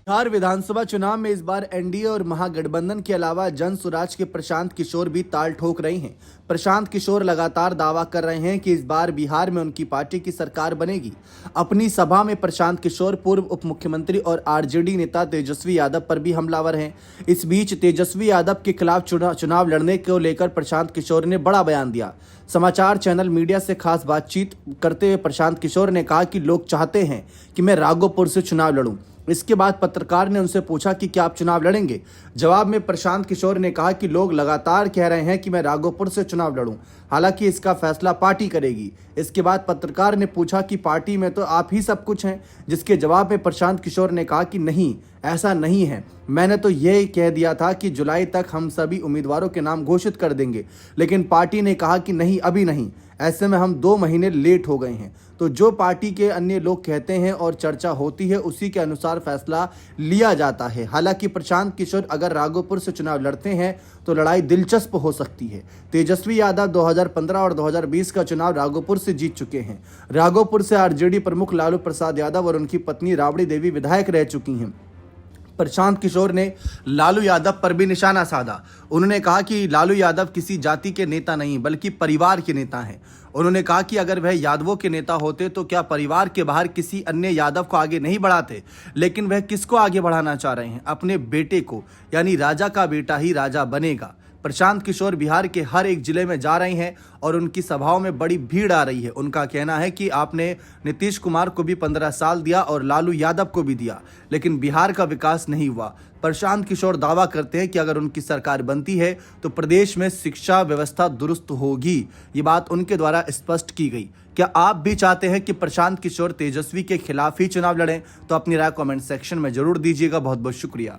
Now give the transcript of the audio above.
बिहार विधानसभा चुनाव में इस बार एनडीए और महागठबंधन के अलावा जन स्वराज के प्रशांत किशोर भी ताल ठोक रहे हैं। प्रशांत किशोर लगातार दावा कर रहे हैं कि इस बार बिहार में उनकी पार्टी की सरकार बनेगी। अपनी सभा में प्रशांत किशोर पूर्व उप मुख्यमंत्री और आरजेडी नेता तेजस्वी यादव पर भी हमलावर हैं। इस बीच तेजस्वी यादव के खिलाफ चुनाव लड़ने को लेकर प्रशांत किशोर ने बड़ा बयान दिया। समाचार चैनल मीडिया से खास बातचीत करते हुए प्रशांत किशोर ने कहा कि लोग चाहते हैं कि मैं राघोपुर से चुनाव लड़ूं। इसके बाद पत्रकार ने उनसे पूछा कि क्या आप चुनाव लड़ेंगे। जवाब में प्रशांत किशोर ने कहा कि लोग लगातार कह रहे हैं कि मैं राघोपुर से चुनाव लड़ूं, हालांकि इसका फैसला पार्टी करेगी। इसके बाद पत्रकार ने पूछा कि पार्टी में तो आप ही सब कुछ हैं, जिसके जवाब में प्रशांत किशोर ने कहा कि नहीं, ऐसा नहीं है। मैंने तो यह कह दिया था कि जुलाई तक हम सभी उम्मीदवारों के नाम घोषित कर देंगे, लेकिन पार्टी ने कहा कि नहीं, अभी नहीं। ऐसे में हम 2 महीने लेट हो गए हैं। तो जो पार्टी के अन्य लोग कहते हैं और चर्चा होती है, उसी के अनुसार फैसला लिया जाता है। हालांकि प्रशांत किशोर अगर राघोपुर से चुनाव लड़ते हैं तो लड़ाई दिलचस्प हो सकती है। तेजस्वी यादव 2015 और 2020 का चुनाव राघोपुर से जीत चुके हैं। राघोपुर से आरजेडी प्रमुख लालू प्रसाद यादव और उनकी पत्नी राबड़ी देवी विधायक रह चुकी हैं। प्रशांत किशोर ने लालू यादव पर भी निशाना साधा। उन्होंने कहा कि लालू यादव किसी जाति के नेता नहीं बल्कि परिवार के नेता हैं। उन्होंने कहा कि अगर वह यादवों के नेता होते तो क्या परिवार के बाहर किसी अन्य यादव को आगे नहीं बढ़ाते, लेकिन वह किसको आगे बढ़ाना चाह रहे हैं? अपने बेटे को, यानी राजा का बेटा ही राजा बनेगा। प्रशांत किशोर बिहार के हर एक जिले में जा रहे हैं और उनकी सभाओं में बड़ी भीड़ आ रही है। उनका कहना है कि आपने नीतीश कुमार को भी 15 साल दिया और लालू यादव को भी दिया, लेकिन बिहार का विकास नहीं हुआ। प्रशांत किशोर दावा करते हैं कि अगर उनकी सरकार बनती है तो प्रदेश में शिक्षा व्यवस्था दुरुस्त होगी। ये बात उनके द्वारा स्पष्ट की गई। क्या आप भी चाहते हैं कि प्रशांत किशोर तेजस्वी के खिलाफ ही चुनाव लड़ें? तो अपनी राय कमेंट सेक्शन में जरूर दीजिएगा। बहुत बहुत शुक्रिया।